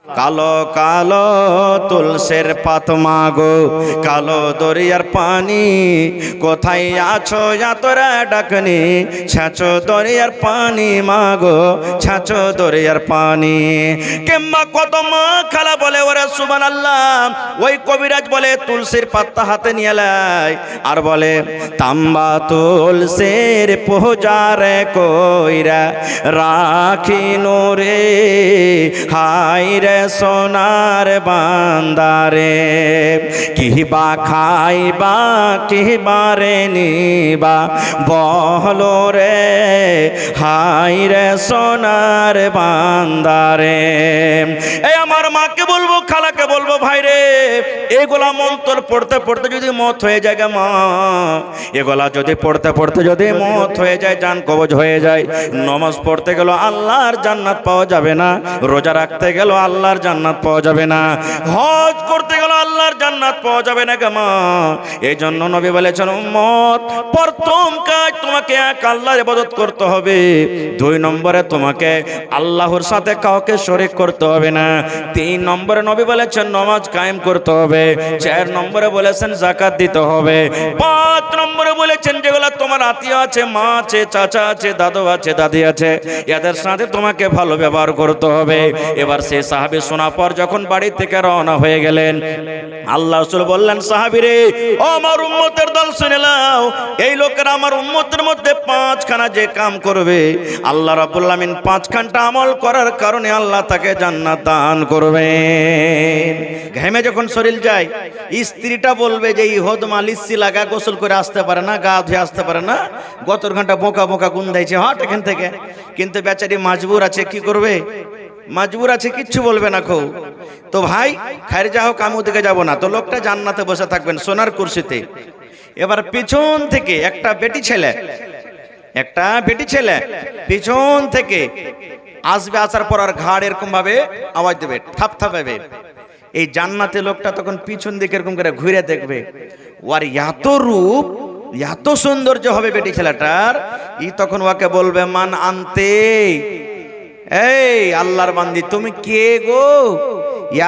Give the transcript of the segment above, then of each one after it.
কালো কালো তুলসের পাতা মাগো, কালো দরিয়ার পানি, কোথায় আছো তোরা ডাকনি, ছাঁচো দরিয়ার পানি মাগো, ছাঁচো দরিয়ার পানি। কেম্মা কত মা খালা বলে ওরে সুবহানাল্লাহ। ওই কবিরাজ বলে তুলসীর পাতা হাতে নিয়ে লাই আর বলে তাম্বা তুলসীর পূজারে কইরা রাখিনো রে, হাই রে সোনার বান্দারে, কিবা খাইবা কিবারে নিবা বলো রে, হাই রে সোনার বান্দারে। এই আমার মাকে বলবো, খালাকে বলবো, ভাই রে এগুলা মন্ত্র পড়তে পড়তে যদি মত হয়ে যায় গে মা, এগুলা যদি পড়তে পড়তে যদি মত হয়ে যায়, জান কবজ হয়ে যায়, নমাজ পড়তে গেল আল্লাহর জান্নাত পাওয়া যাবে না, রোজা রাখতে গেল আল্লাহর জান্নাত পাওয়া যাবে না, হজ করতে গেল আল্লাহর জান্নাত পাওয়া যাবে না গে মা। এই জন্য নবী বলেছেন উম্মত, প্রথম কাজ তোমাকে এক আল্লাহর ইবাদত করতে হবে, 2 নম্বরে তোমাকে আল্লাহর সাথে কাউকে শরীক করতে হবে না, 3 নম্বরে নবী বলেছেন নামাজ কায়েম করতে হবে, 4 নম্বরে বলেছেন যাকাত দিতে হবে, 5 নম্বরে বলেছেন যেগুলো তোমার আত্মীয় আছে, মা আছে, চাচা আছে, দাদু আছে, দাদি আছে, এদের সাথে তোমাকে ভালো ব্যবহার করতে হবে। এবার সেই সাহাবী শোনার পর যখন বাড়ি থেকে রওনা হয়ে গেলেন, আল্লাহ রাসূল বললেন সাহাবীরে ও আমার উম্মতের দল শুনে নাও, এই লোকেরা আমার উম্মতের মধ্যে 5খানা যে কাম করবে, আল্লাহ রাব্বুল আমিন 5খানটা আমল করার কারণে আল্লাহ তাকে জান্নাত দান করবেন। ঘেমে যখন শরীর যায়, স্ত্রীটা বলবে যে এই হদমা লিচ্ছি লাগা গোসল করে আসতে পারে না, গা ধুয়ে আসতে পারে না, গতর ঘন্টা বোকা বোকা গুন্দাইছে হট এখান থেকে, কিন্তু বেচারি মাজবুর আছে, কি করবে, মাজবুর আছে, কিচ্ছু বলবে না খো। তো ভাই খাইর যা হোক, আমি ওদিকে যাবো না, তো লোকটা জান্নাতে বসে থাকবেন সোনার কুরসিতে। এবার পিছন থেকে একটা বেটি ছেলে পিছন থেকে আসবে, আসার পর আর ঘাড় এরকম ভাবে আওয়াজ দেবে, থাপ থাপাবে। এই জান্নাতে লোকটা তখন পিছন দিকে এরকম করে ঘুরে দেখবে, ওর এত রূপ, এত সৌন্দর্য হবে বেটি ছেলেটার, ই তখন ওকে বলবে মান আনতে, এই আল্লাহর বান্দি তুমি কে গো,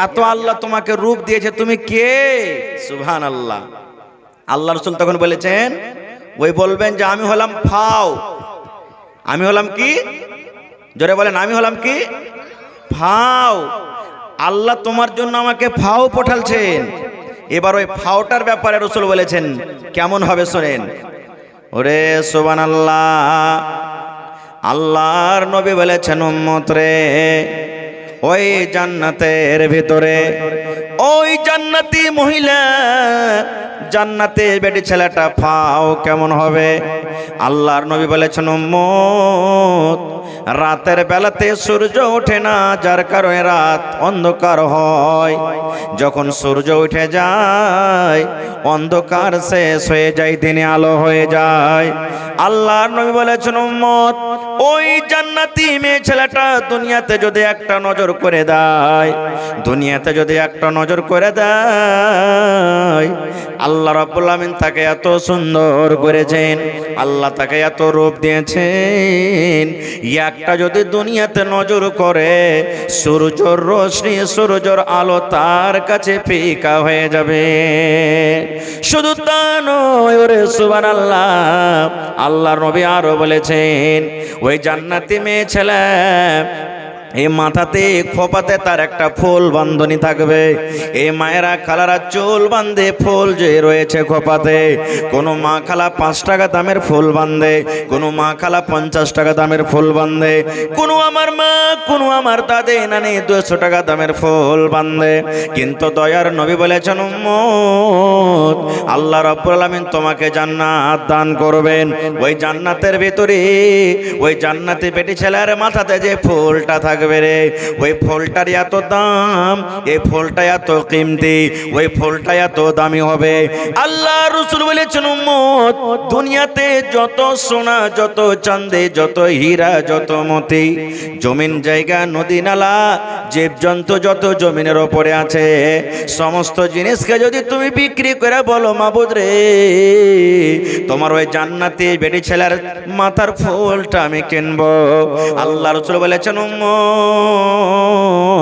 এত আল্লাহ তোমাকে রূপ দিয়েছে, তুমি কে? সুবহানাল্লাহ। আল্লাহ রাসূল তখন বলেছেন, ওই বলবেন যে আমি হলাম ফাও, আমি হলাম কি, জোরে বলেন, আমি হলাম কি, ফাও। আল্লাহ তোমার জন্য আমাকে ফাও পাঠালছেন। এবার ওই ফাওটার ব্যাপারে রাসূল বলেছেন কেমন হবে শোনেন। ওরে সুবহানাল্লাহ, আল্লাহর নবী বলেছেন উম্মত রে, ওই জান্নাতের ভিতরে ওই জান্নাতি মহিলা, জান্নাতে বেটি ছেলেটা ফাও কেমন হবে? আল্লাহর নবী বলেছেন উম্মত, রাতের বেলাতে সূর্য ওঠে না, যার কারণে রাত অন্ধকার হয়, যখন সূর্য উঠে যায় অন্ধকার শেষ হয়ে যায়, দিনে আলো হয়ে যায়। আল্লাহর নবী বলেছেন উম্মত, ওই জান্নাতি মেয়ে ছেলেটা দুনিয়াতে যদি একটা নজর করে দেয়, দুনিয়াতে যদি একটা নজর করে দেয়, আল্লাহ রাব্বুল আমিন তাকে এত সুন্দর করেছেন, আল্লাহ তাকে এত রূপ দিয়েছেন, একটা যদি দুনিয়াতে নজর করে, সূর্যের রোশনি, সূর্যের আলো তার কাছে ফিকা হয়ে যাবে। শুধু তা নয়, ওরে সুবহানাল্লাহ, আল্লাহর নবী আরো বলেছেন, ওই জান্নাতি মেয়ে ছেলে এই মাথাতে খোপাতে তার একটা ফুল বান্ধনী থাকবে। এই মায়েরা খালারা চুল বাঁধে, ফুল যে রয়েছে খোপাতে, কোনো মা খালা 5 টাকা দামের ফুল বাঁধে, কোনো মা খালা 50 টাকা দামের ফুল বাঁধে, কোনো আমার মা, কোনো আমার দাদে নানি 200 টাকা দামের ফুল বাঁধে। কিন্তু দয়ার নবী বলেছেন উম্মত, আল্লাহ রাব্বুল আলামিন তোমাকে জান্নাত দান করবেন। ওই জান্নাতের ভিতরে ওই জান্নাতি বেটি ছেলের মাথাতে যে ফুলটা থাকবে রে, ওই ফুলটার এত দাম, এই ফুলটা এত কিমতি, ওই ফুলটা এত দামি হবে। আল্লাহ রাসূল বলেছেন উম্মত, দুনিয়াতে যত সোনা, যত চাঁদে, যত হীরা, যত মতি, জমিন জায়গা, নদী নালা, জীবজন্তু যত জমিনের উপরে আছে, সমস্ত জিনিসকে যদি তুমি বিক্রি করে বলো মাবুদ রে, তোমার ওই জান্নাতি বেটি ছেলের মাথার ফুলটা আমি কিনবো, আল্লাহ রাসূল বলেছেন উম্মত,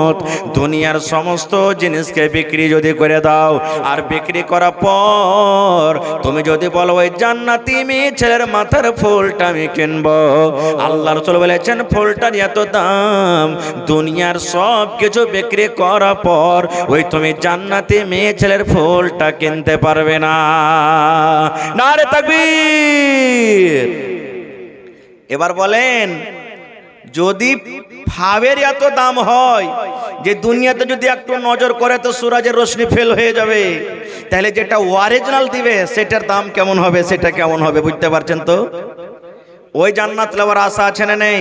উম্মত, দুনিয়ার সমস্ত জিনিসকে বিক্রি যদি করে দাও, আর বিক্রি করার পর তুমি যদি বলো ওই জান্নাতি মেয়ে ছেলের মাথার ফুলটা আমি কিনবো, আল্লাহ রাসূল বলেছেন ফুলটার এত দাম, দুনিয়ার সব কিছু বিক্রি করার পর ওই তুমি জান্নাতি মেয়ে ছেলের ফুলটা কিনতে পারবে না। নারে তাকবীর। এবার বলেন, যদি ভাবের এত দাম হয় যে দুনিয়াতে যদি একটু নজর করে তো সূরজের রোশনি ফেল হয়ে যাবে, তাহলে যেটা অরিজিনাল দিবে সেটার দাম কেমন হবে, সেটা কেমন হবে বুঝতে পারছেন তো? ওই জান্নাত লওয়ার আশা আছে না নেই?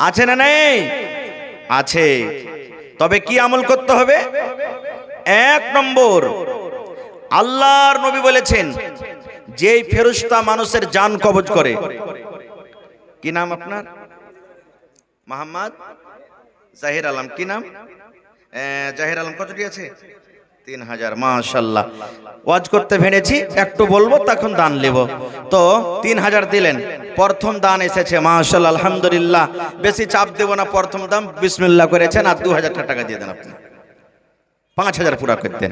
আছে না নেই? আছে। তবে কি আমল করতে হবে? এক নম্বর, আল্লাহর নবী বলেছেন যেই ফেরেশতা মানুষের জান কবজ করে, কি নাম আপনার? মোহাম্মদ জাহির আলম। কি নাম? জাহির আলম। কতটি আছে? 3000। মাশাআল্লাহ। ওয়াজ করতে ভেঙেছি, একটু বলবো তখন দান নেব। তো 3000 দিলেন, প্রথম দান এসেছে। মাশাআল্লাহ, আলহামদুলিল্লাহ। বেশি চাপ দেব না, প্রথম দাম বিসমিল্লাহ করেছেন, আর 2000 টাকা দিয়ে দেন আপনি। 5000 পুরা করতেন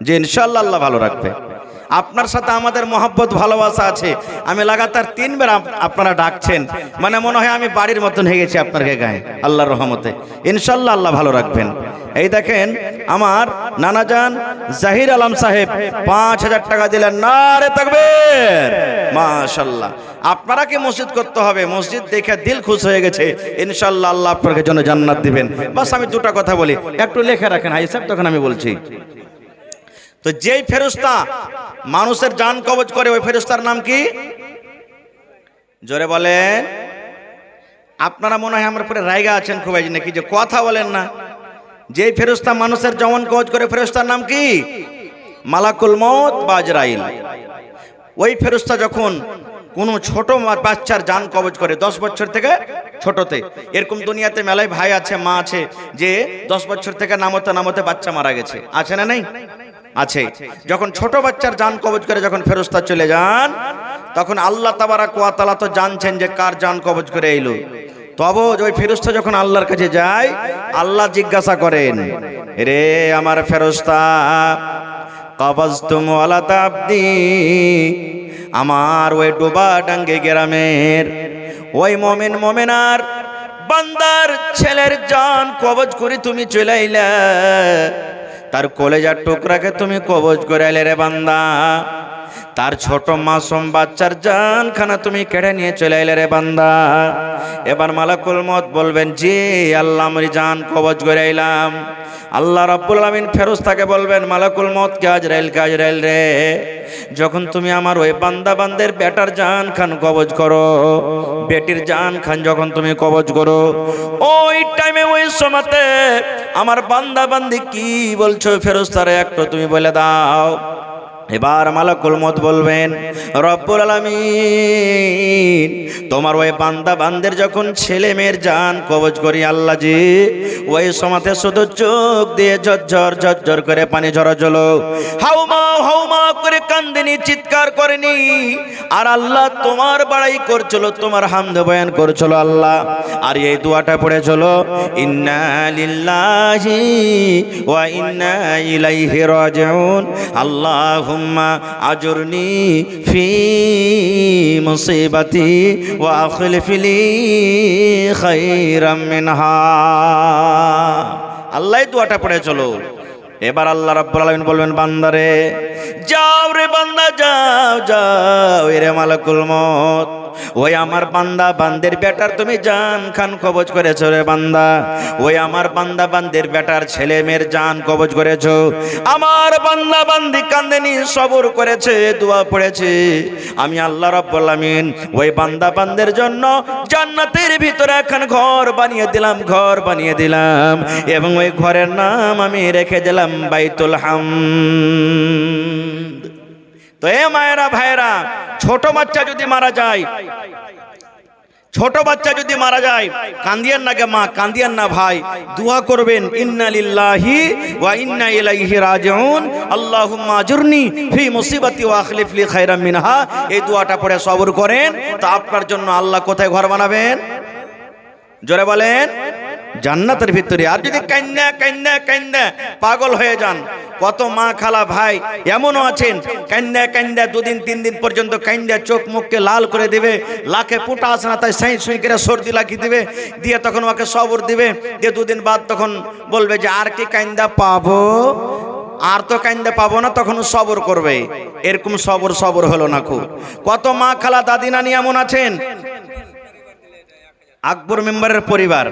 যে ইনশাআল্লাহ আল্লাহ ভালো রাখবে। আপনার সাথে আমাদের মহব্বত ভালোবাসা আছে। আমি লাগাতার 3 বার আপনারা ডাকছেন, মানে মনে হয় আমি বাড়ির মতন হয়ে গেছি আপনার গায়ে, আল্লাহর রহমতে। ইনশাআল্লাহ আল্লাহ ভালো রাখবেন। এই দেখেন আমার নানাজান জাহির আলম সাহেব 5000 টাকা দিলেন। নারে তাকবীর। মাশাআল্লাহ। আপনারা কি মসজিদ করতে হবে, মসজিদ দেখে দিল খুশ হয়ে গেছে। ইনশাআল্লাহ আল্লাহ আপনাদের জন্য জান্নাত দিবেন। বাস আমি দুটো কথা বলি, একটু লিখে রাখেন হাই সাহেব, তখন আমি বলছি। তো যেই ফেরেশতা মানুষের জান কবজ করে ওই ফেরেশতার নাম কি? জোরে বলেন। আপনারা মনে হয় আমার উপরে রাইগা আছেন খুব, এই নাকি যে কথা বলেন না। যেই ফেরেশতা মানুষের জান কবজ করে ফেরেশতার নাম কি? মালাকুল মউত বা আজরাইল। ওই ফেরেশতা যখন কোনো ছোট বাচ্চার জান কবজ করে 10 বছর থেকে ছোটতে, এরকম দুনিয়াতে মেলায় ভাই আছে, মা আছে, যে 10 বছর থেকে নামতে নামতে বাচ্চা মারা গেছে, আছে না নেই? আছে। যখন ছোট বাচ্চার জান কবজ করে যখন ফেরেশতা চলে যান, তখন আল্লাহ তাবারাক ওয়া তাআলা তো জানছেন যে কার জান কবজ করে এলো। তবে ওই ফেরেশতা যখন আল্লাহর কাছে যায়, আল্লাহ জিজ্ঞাসা করেন, রে আমার ফেরেশতা, কবজতুম ওয়ালা তাবদি, আমার ওই ডোবাডাঙ্গি গ্রামের ওই মুমিন মুমিনার বান্দার ছেলের জান কবজ করে তুমি চলে আইলা, তার কলেজার টুকরাকে তুমি কবজ করে আইলে রে বান্দা, তার ছোট মাসুম বাচ্চার জান খানা তুমি কেড়ে নিয়ে চলে আইলে রে বান্দা। এবার মালাকুল মউত বলবেন, জি আল্লাহ আমি জান কবজ করে আইলাম। আল্লাহ রাব্বুল আলামিন ফেরেশতাকে বলবেন, মালাকুল মউত কে আজরাইল রে, যখন তুমি আমার ওই বান্দা বান্দের বেটার জান খান কবজ করো, বেটির জান খান যখন তুমি কবজ করো, ওই টাইমে ওই সময়তে আমার বান্দা বান্দি কি বলছো ফেরেশতারে একটু তুমি বলে দাও। এবার মালাকুল মউত বলবেন, রব্বুল আলামিন তোমার ওই বান্দা বান্দের যখন ছেলে মেয়ের জান কবজ করি আল্লাহ জি, ওই সময়তে শুধু চোখ দিয়ে ঝরঝর ঝরঝর করে পানি ঝরঝলো, হাউমা হাউমা করে কান্দিনি, চিৎকার করেনি, আর আল্লাহ তোমার বড়াই করছিল, তোমার হামদ বয়ান করছিল আল্লাহ। আর এই দোয়াটা পড়েছিল, ইন্না লিল্লাহি ওয়া ইন্না ইলাইহি রাজিউন, আল্লাহুম্মা আজুরনি ফি মুসিবাতি ওয়া আখলিফ লি খায়রাম মিনহা। আল্লাহ দোয়াটা পড়ে চলো। এবার আল্লাহ রাব্বুল আলামিন বলবেন, বান্দারে যাও রে বান্দা, যাও যাও রে মালাকুল মউত, ওই আমার বান্দা বান্দের বেটার তুমি জান খান কবজ করেছো রে বান্দা, ওই আমার বান্দা বান্দের বেটার ছেলে মেয়ের জান কবজ করেছো। আমার বান্দা বান্দি কান্দেনি, সবর করেছে, দোয়া পড়েছে, আমি আল্লাহ রাব্বুল আলামিন ওই বান্দা বান্দের জন্য জান্নাতের ভিতরে এখন ঘর বানিয়ে দিলাম, ঘর বানিয়ে দিলাম, এবং ওই ঘরের নাম আমি রেখে দিলাম বাইতুল হামদ। তো এ মায়েরা ভাইরা, ছোট বাচ্চা যদি মারা যায়, ছোট বাচ্চা যদি মারা যায়, কান্দিয়েন না গে মা, কান্দিয়েন না ভাই, দোয়া করবেন, ইন্না লিল্লাহি ওয়া ইন্না ইলাইহি রাজিউন, আল্লাহুম্মা আজুরনি ফি মুসিবাতি ওয়া আখলিফ লি খায়রাম মিনহা। এই দোয়াটা পড়ে সবর করেন, তো আপনার জন্য আল্লাহ কোথায় ঘর বানাবেন? জোরে বলেন। জান্নাতের ভিতরে। আর যদি কান্না কান্না কান্না পাগল হয়ে যান, কত মা খালা ভাই এমনও আছেন কান্না কান্না 2 দিন 3 দিন পর্যন্ত কান্না চোখ মুখকে লাল করে দিবে, লাখে ফুটা আসে না তাই সাই সুই করে সর্দি লাগিয়ে দিবে, দিয়ে তখন ওকে সবর দিবে, দিয়ে 2 দিন বাদ তখন বলবে যে আর কি কান্দা পাবো, আর তো কান্দা পাবো না, তখন সবর করবে। এরকম সবর হলো না খুব। কত মা খালা দাদি নানি এমন আছেন, আকবর মেম্বারের পরিবার,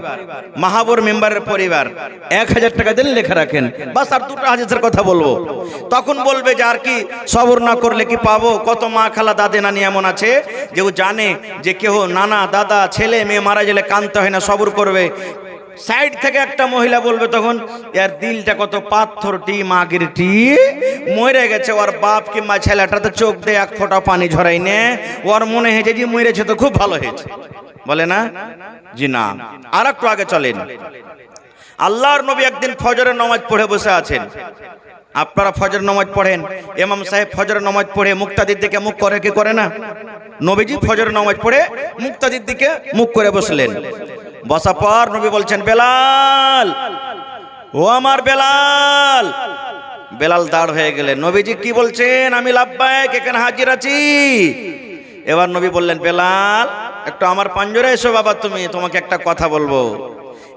মাহাবুর মেম্বারের পরিবার 1000 টাকা দিলে লেখা রাখেন, বাস আর 2টা হাদিসের কথা বলবো, তখন বলবে যে আর কি সবর না করলে কি পাবো। কত মা খালা দাদি নানি এমন আছে যে ও জানে যে কেউ নানা দাদা ছেলে মেয়ে মারা গেলে কাঁদতে হয় না, সবর করবে। সাইড থেকে একটা মহিলা বলবে তখন এর দিলটা কত পাথরটি মাগিরটি মরে গেছে, ওর বাপ কিংবা ছেলেটাতে চোখ দিয়ে 1 ফোঁটা পানি ঝরাই নে, ওর মনে হয়েছে যে মরেছে তো খুব ভালো হয়েছে, বলে না? জি না। আর একটু আগে চলেন। আল্লাহর নবী একদিন ফজরের নামাজ পড়ে বসে আছেন। আপনারা ফজর নামাজ পড়েন, ইমাম সাহেব ফজর নামাজ পড়ে মুক্তাদির দিকে মুখ করে কি করে না? নবীজি ফজর নামাজ পড়ে মুক্তাদির দিকে মুখ করে বসলেন। বসা পর নবী বলছেন, বেলাল, ও আমার বেলাল। বেলাল দাঁড় হয়ে গেলেন। নবীজি কি বলছেন? আমি লাব্বাইক, এখানে হাজির আছি। এবার নবী বললেন, বেলাল একটু আমার পাঞ্জরে এসো বাবা, তোমাকে একটা কথা বলবো।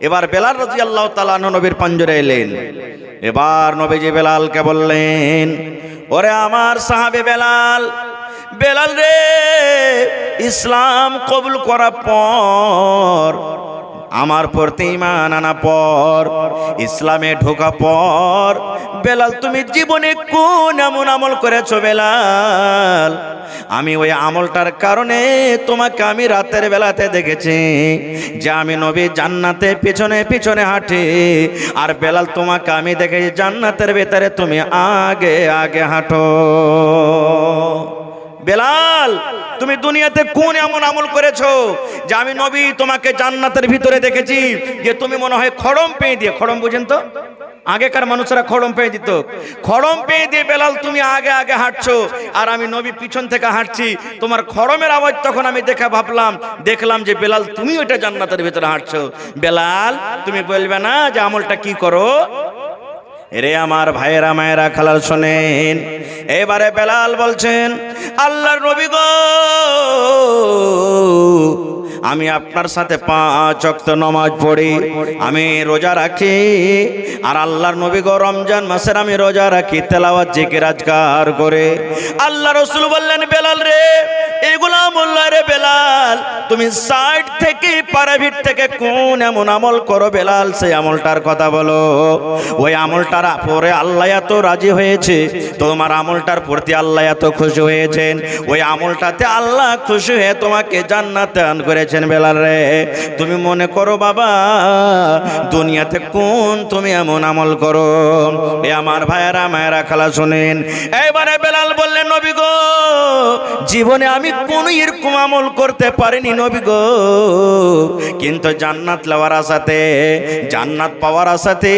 এবার বেলাল রাদিয়াল্লাহু তাআলা আনহু নবীর পাঞ্জরে এলেন। এবার নবীজি বেলালকে বললেন, ওরে আমার সাহাবে বেলাল, বেলাল রে, ইসলাম কবুল করার পর, আমার প্রতি ঈমান আনা পর, ইসলামে ঢোকা পর, বেলাল তুমি জীবনে কোন এমন আমল করেছো বেলাল? আমি ওই আমলটার কারণে তোমাকে আমি রাতের বেলাতে দেখেছি যে আমি নবী জান্নাতে পিছনে পিছনে হাঁটি, আর বেলাল তোমাকে আমি দেখেছি জান্নাতের ভেতরে তুমি আগে আগে হাঁটো। বেলাল তুমি দুনিয়াতে কোন এমন আমল করেছো যে আমি নবী তোমাকে জান্নাতের ভিতরে দেখেছি যে তুমি মনে হয় খড়ম পেয়ে দিয়ে, খড়ম বুঝেন তো, আগেকার মানুষরা খড়ম পেয়ে দিত, খড়ম পেয়ে দিয়ে বেলাল তুমি আগে আগে হাঁটছো, আর আমি নবী পিছন থেকে হাঁটছি। তোমার খড়মের আওয়াজ তখন আমি দেখলাম যে বেলাল তুমি ওইটা জান্নাতের ভিতরে হাঁটছো। বেলাল তুমি বলবে না যে আমলটা কি করো? এরে আমার ভাইয়েরা মায়েরা খালাল শোনেন। এবারে বেলাল বলছেন, আল্লাহর নবী গো, আমি আপনার সাথে 5 ওয়াক্ত নামাজ পড়ি, আমি রোজা রাখি, আর আল্লাহর নবী গো রমজান মাসের আমি রোজা রাখি, তেলাওয়াত জিকির আজকার করে। আল্লাহ রাসূল বললেন, বেলাল রে, এগুলা বললা রে বেলাল, তুমি সাইড থেকে প্রাইভেট থেকে কোন এমন আমল করো বেলাল, সেই আমলটার কথা বলো। ওই আমলটার পরে আল্লাহ এত রাজি হয়েছে, তোমার আমলটার প্রতি আল্লাহ এত খুশি হয়েছেন, ওই আমলটাতে আল্লাহ খুশি হয়ে তোমাকে জান্নাতে দান করেছেন। বেলাল রে, তুমি মনে করো বাবা দুনিয়াতে কোন তুমি এমন আমল করো? এ আমার ভাইয়েরা মায়েরা খালা শোনেন। এবারে বেলাল বললেন, নবী গো, জীবনে আমি কোন এরকম আমল করতে পারিনি নবী গো, কিন্তু জান্নাত লওয়ার আশাতে, জান্নাত পাওয়ার আশাতে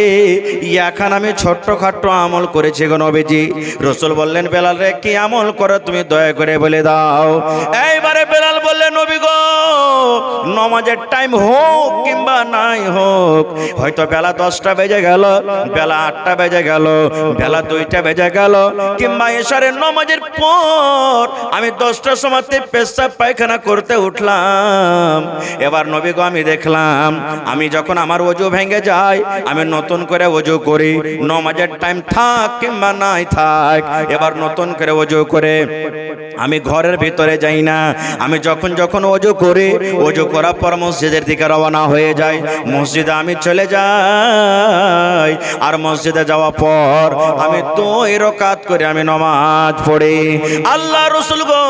এখন আমি ছোট্টখাট্ট আমল করেছি গো নবীজি। রাসূল বললেন, বেলাল রে, কি আমল করো তুমি দয়া করে বলে দাও। এইবারে বেলাল বললেন, নবী গো, নামাজের টাইম হোক কিংবা নাই হোক, হয়তো বেলা 10টা বেজে গেল, বেলা 8টা বেজে গেল, বেলা 2টা বেজে গেল, কিংবা এশারের নামাজের পর আমি 10টার সময় পেশাব পায়খানা করতে উঠলাম। এবার নবী গো আমি দেখলাম, আমি যখন আমার ওযু ভেঙে যায় আমি নতুন করে ওযু করি, নামাজের টাইম থাক কিংবা নাই থাক, এবার নতুন করে ওযু করে আমি ঘরের ভিতরে যাই না। আমি যখন যখন ওযু করি, ওযু করার পর মসজিদের দিকে রওনা হয়ে যাই, মসজিদে আমি চলে যাই, আর মসজিদে যাওয়ার পর আমি 2 রাকাত করে আমি নামাজ পড়ি। আল্লাহ রাসূল গো,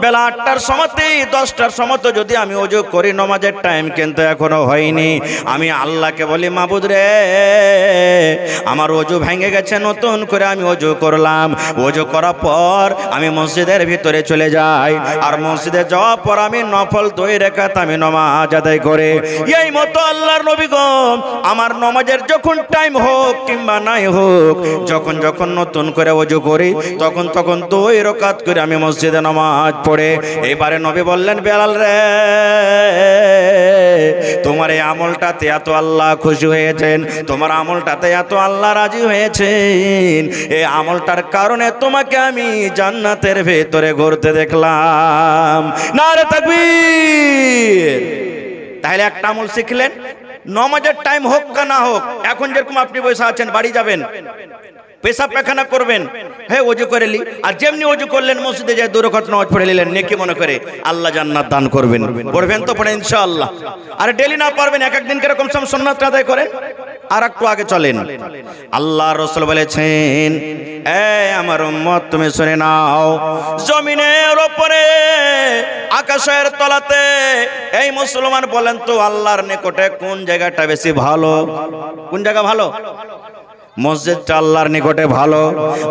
বেলা 8টার সময়তে 10টার সময়তে যদি আমি ওযু করি, নামাজের টাইম কিন্তু এখনো হয়নি, আমি আল্লাহকে বলি, মাবুদ রে, আমার ওযু ভেঙে গেছে, নতুন করে আমি ওযু করলাম। ওযু করার পর আমি মসজিদের ভিতরে চলে যাই, আর মসজিদে যাওয়ার পর আমি নফল 2 রাকাত আমি নামাজ আদায় করে এই মতো আল্লাহর নবী গো আমার নামাজের যখন টাইম হোক কিংবা নাই হোক, যখন যখন নতুন করে ওযু করি তখন তখন 2 রাকাত করে আমি মসজিদে নামাজ পড়ে। এবারে নবী বললেন, বেলাল রে, তোমার এই আমলটাতে এত আল্লাহ খুশি হয়েছেন, তোমার আমলটাতে এত আল্লাহ রাজি হয়েছেন, এই আমলটার কারণে তোমাকে আমি জান্নাতের ভেতরে ঘুরতে দেখলাম। নারে তাকবীর। তাহলে একটা আমল শিখলেন, নামাজের টাইম হোক বা না হোক, এখন যেরকম আপনি বসে আছেন, বাড়ি যাবেন, পেশাব পায়খানা করবেন, হ্যাঁ ওযু করে নি, আর যেমনি ওযু করলেন মসজিদে যায় 2 রাকাত নামাজ পড়ে নিলেন, নেকি মনে করে আল্লাহ জান্নাত দান করবেন। পড়বেন তো পড়েন ইনশাআল্লাহ। আর ডেলি না পারবেন, এক একদিন কিরকম সুন্নাত আদায় করেন। আর একটু আগে চলেন, আল্লাহ রাসূল বলেছেন, এই আমার উম্মত তুমি শুনে নাও, জমিনের উপরে আকাশের তলাতে এই মুসলমান বলেন তো আল্লাহর নিকটে কোন জায়গাটা বেশি ভালো? কোন জায়গা ভালো? মসজিদটা আল্লাহর নিকটে ভালো।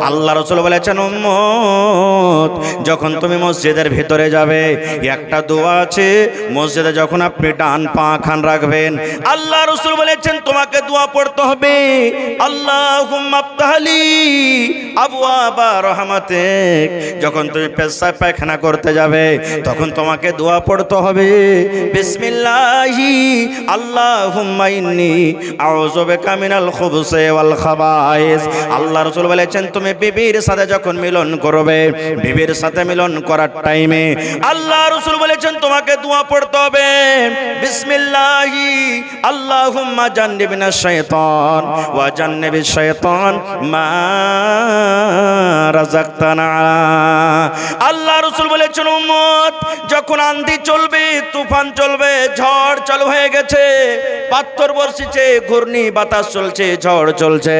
আল্লাহ রাসূল বলেছেন, উম্মত যখন তুমি মসজিদের ভিতরে যাবে, একটা দোয়া আছে, মসজিদে যখন আপনি ডান পা খান রাখবেন, আল্লাহ রাসূল বলেছেন তোমাকে দোয়া পড়তে হবে, আল্লাহুম্মা আফতাহলি আবওয়াবা রাহমাতিক। যখন তুমি পেশাব পায়খানা করতে যাবে তখন তোমাকে দোয়া পড়তে হবে, বিসমিল্লাহি আল্লাহুম্মা ইন্নী আউযু বিকা মিনাল খুবুসি ওয়াল খাবাইস। আল্লাহ রাসূল বলেছেন তুমি বিবির সাথে যখন মিলন করবে, বিবির সাথে মিলন করার টাইমে আল্লাহ রাসূল বলেছেন তোমাকে দোয়া পড়তে হবে, বিসমিল্লাহি আল্লাহুম্মা জান্নিবনাশ শাইতান ওয়া জান্নিবিশ শাইতান মা রাযাকতানা। আল্লাহ রাসূল বলেছেন, উম্মত যখন আঁধি চলবে, তুফান চলবে, ঝড় চালু হয়ে গেছে, পাথর বর্ষিছে, ঘূর্ণি বাতাস চলছে, ঝড় চলছে,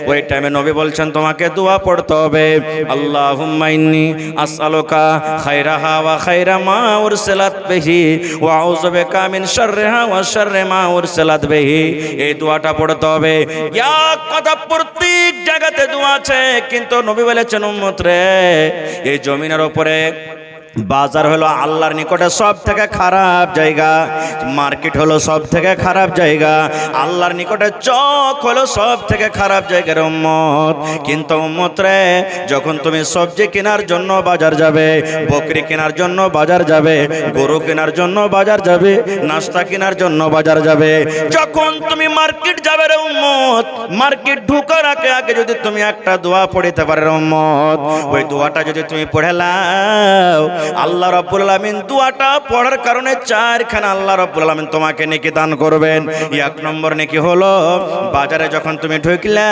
ওই টাইমে নবী বলছেন তোমাকে দোয়া পড়তে হবে, আল্লাহুম্মা ইন্নী আসআলুকা খায়রাহা ওয়া খায়রা মা উরসিলাত বিহি ওয়া আউযু বিকা মিন শাররিহা ওয়া শাররি মা উরসিলাত বিহি। এই দোয়াটা পড়তে হবে। এক কথা প্রত্যেক জায়গাতে দোয়া আছে, কিন্তু নবী বলেছেন উম্মত রে, এই জমিনের উপরে বাজার হলো আল্লাহর নিকটে সব থেকে খারাপ জায়গা, মার্কেট হলো সব থেকে খারাপ জায়গা, আল্লাহর নিকটে চক হলো সব থেকে খারাপ জায়গার উম্মত। কিন্তু উম্মত রে, যখন তুমি সবজি কেনার জন্য বাজার যাবে, বকরি কেনার জন্য বাজার যাবে, গরু কেনার জন্য বাজার যাবে, নাস্তা কেনার জন্য বাজার যাবে, যখন তুমি মার্কেট যাবে রে উম্মত, মার্কেট ঢোকার আগে আগে যদি তুমি একটা দোয়া পড়িতে পারো রে উম্মত, ওই দোয়াটা যদি তুমি পড়ে নাও, আল্লাহ রাব্বুল আলামিন দোয়াটা পড়ার কারণে 4খানা আল্লাহ রাব্বুল আলামিন তোমাকে নেকি দান করবেন। 1 নম্বর নেকি হলো, বাজারে যখন তুমি ঢুকলে,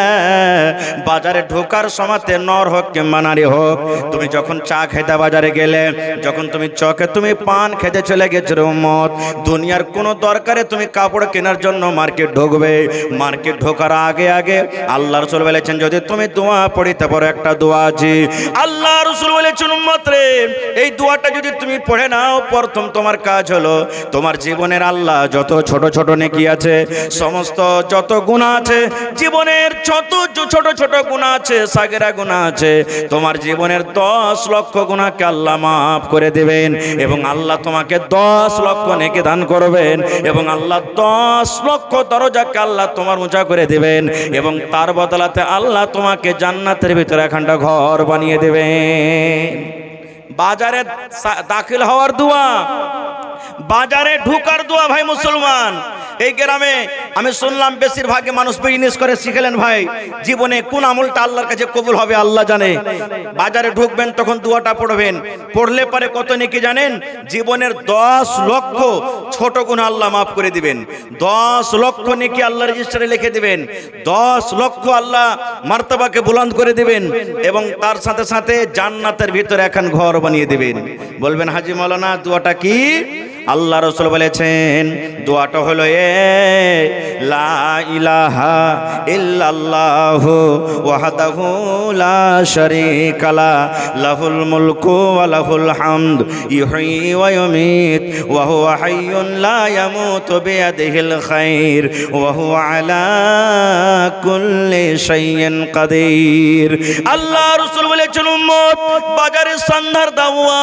বাজারে ঢোকার সময়তে নর হোক কিংবা নারী হোক, তুমি যখন চা খেতে বাজারে গেলে, যখন তুমি চকে তুমি পান খেতে চলে গেছো উম্মত, দুনিয়ার কোনো দরকারে তুমি কাপড় কেনার জন্য মার্কেট ঢুকবে, মার্কেট ঢোকার আগে আগে আল্লাহ রাসূল বলেছেন যদি তুমি দোয়া পড়িতে পারো, একটা দোয়া আছে, আল্লাহ রাসূল বলেছেন উম্মত রে, এই দোয়াটা যদি তুমি পড়ে নাও, প্রথম তোমার কাজ হলো তোমার জীবনের আল্লাহ যত ছোট ছোট নেকি আছে, সমস্ত যত গুনাহ আছে, জীবনের যত ছোট ছোট গুনাহ আছে, সাগেরা গুনাহ আছে, তোমার জীবনের 10 লক্ষ গুনাহকে আল্লাহ মাফ করে দেবেন, এবং আল্লাহ তোমাকে 10 লক্ষ নেকি দান করবেন, এবং আল্লাহ 10 লক্ষ দরজাকে আল্লাহ তোমার উঁচা করে দেবেন, এবং তার বদলাতে আল্লাহ তোমাকে জান্নাতের ভিতরে একখানা ঘর বানিয়ে দেবেন। বাজারে দাখিল হওয়ার দোয়া, বাজারে ঢোকার দোয়া ভাই মুসলমান। এই গ্রামে আমি শুনলাম বেশিরভাগই মানুষ বিজনেস করে, শিখলেন ভাই জীবনে কোন আমলটা আল্লাহর কাছে কবুল হবে আল্লাহ জানে। বাজারে ঢুকবেন তখন দোয়াটা পড়বেন, পড়লে পরে কত নেকি জানেন? জীবনের 10 লক্ষ ছোট গুনাহ আল্লাহ মাফ করে দিবেন, 10 লক্ষ নেকি আল্লাহ রেজিস্টারে লিখে দিবেন, 10 লক্ষ আল্লাহ মার্তবাকে বুলন্দ করে দিবেন, এবং তার সাথে সাথে জান্নাতের ভিতরে এখন ঘর বানিয়ে দিবেন। বলবেন হাজী মাওলানা দোয়াটা কি? আল্লাহ রাসূল বলেছেন দোয়াটা হলো লা ইলাহা ইল্লাল্লাহু ওয়াহদাহু লা শারীকা লা লাহুল মুলকু ওয়া লাহুল হামদ ইহয়ী ওয়া ইউমীত ওয়া হুয়া হাইয়ুন লা ইয়ামুতু বিয়াদিহিল খায়র ওয়া হুয়া আলা কুল্লি শাইইন কাদির। আল্লাহ রাসূল বলেছেন উম্মত বাজারে সন্ধ্যার দাওয়া,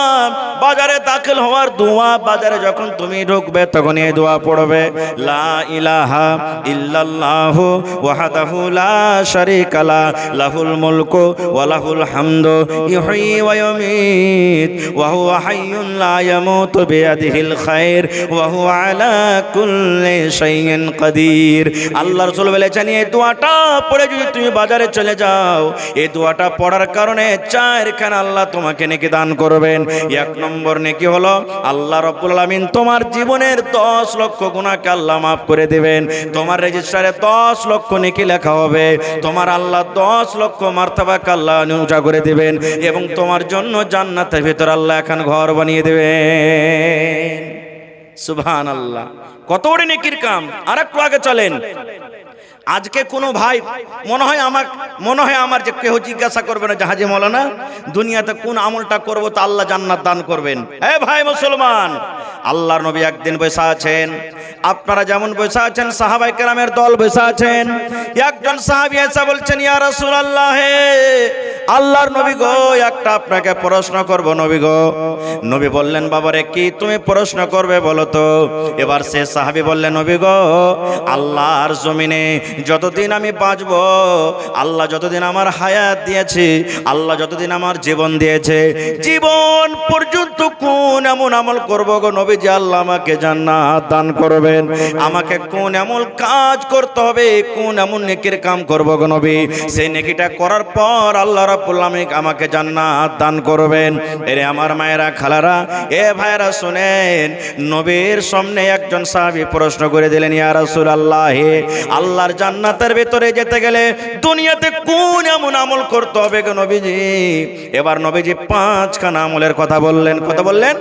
বাজারে দাখিল হওয়ার দোয়া, বাজারে যখন তুমি ঢুকবে তখন এই দোয়া পড়বে লা ইলাহা ইল্লাল্লাহু ওয়াহদাহু লা শারীকা লা লাহুল মুলকু ওয়া লাহুল হামদু ইহয়ী ওয়া ইউমীত ওয়া হুয়া হাইয়ুন লা ইয়ামুতু বিয়াদিহিল খায়র ওয়া হুয়া আলা কুল্লি শাইইন কাদির। আল্লাহ রাসূল বলেছেন এই দোয়াটা পড়ে যদি তুমি বাজারে চলে যাও, এই দোয়াটা পড়ার কারণে চারখানা আল্লাহ তোমাকে নেকি দান করবেন। এক নম্বর নেকি হলো আল্লাহ রাব্বুল আলামিন তোমার জীবনের 10 লক্ষ গুনাহকে আল্লাহ মাফ করে দিবেন। তোমার রেজিস্টারে 10 লক্ষ নেকি লেখা হবে। তোমার আল্লাহ 10 লক্ষ মার্তাবাকে আল্লাহ উঁচা করে দিবেন এবং তোমার জন্য জান্নাতের ভিতর আল্লাহ এখন ঘর বানিয়ে দিবেন। সুবহানাল্লাহ, কত বড় নেকির কাম। আর একটু আগে চলেন। আজকে কোনো ভাই মনে হয় আমার যে কেউ জিজ্ঞাসা করবে না জাহাজি মৌলানা দুনিয়াতে কোন আমলটা করব তো আল্লাহ জান্নাত দান করবেন। এ ভাই মুসলমান, আল্লাহর নবী একদিন বসে আছেন, আপনারা যেমন বসে আছেন সাহাবায়ে কেরামের দল বসে আছেন। একজন সাহাবী এসে বলছেন ইয়া রাসূলুল্লাহ, হে আল্লাহর নবী গো একটা আপনাকে প্রশ্ন করব নবী গো। নবী বললেন বাবারে কি তুমি প্রশ্ন করবে বলো তো। এবার সে সাহাবী বললেন নবী গো আল্লাহর জমিনে যতদিন আমি বাঁচব, আল্লাহ যতদিন আমার হায়াত দিয়েছে, আল্লাহ যতদিন আমার জীবন দিয়েছে, জীবন পর্যন্ত কোন এমন আমল করব গো নবী যে আল্লাহ আমাকে জান্নাত দান করবেন। আমাকে কোন এমন কাজ করতে হবে, কোন এমন নেকির কাম করব গো নবী সেই নেকিটা করার পর আল্লাহ রাব্বুল আলামিন আমাকে জান্নাত দান করবেন। এরে আমার মায়েরা খালারা এ ভাইরা শুনেন, নবীর সামনে একজন সাহাবী প্রশ্ন করে দিলেন ইয়া রাসূলুল্লাহ, আল্লাহর জান্নাতের ভিতরে যেতে গেলে দুনিয়াতে কোন এমন আমল করতে হবে গো নবীজি। এবার নবীজি 5খানা আমলের কথা বললেন। কথা বললেন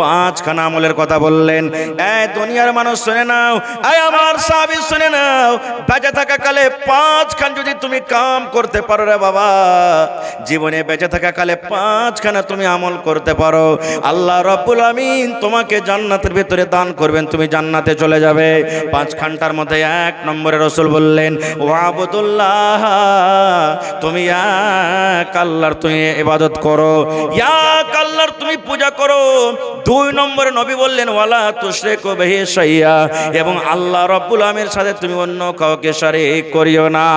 5খানা আমলের কথা বললেন। এই দুনিয়ার মানুষ শুনে নাও, এই আমার সাহাবী শুনে নাও, বেঁচে থাকা কালে 5খান যদি তুমি কাম করতে পারো রে বাবা, জীবনে বেঁচে থাকা কালে 5খানা তুমি আমল করতে পারো, আল্লাহ রাব্বুল আমিন তোমাকে জান্নাতের ভিতরে দান করবেন, তুমি জান্নাতে চলে যাবে। 5খানটার মধ্যে 1 নম্বরে রাসূল বললেন ওয়াবুদুল্লাহ, তুমি এক আল্লাহর তুমি ইবাদত করো, এক আল্লাহর তুমি পূজা করো। 2 নম্বরে নবী বললেন ওয়ালা তুশরিকু বিহি শাইয়া, এবং আল্লাহ রাব্বুল আমিনের সাথে তুমি অন্য কাউকে শরীক করিও না।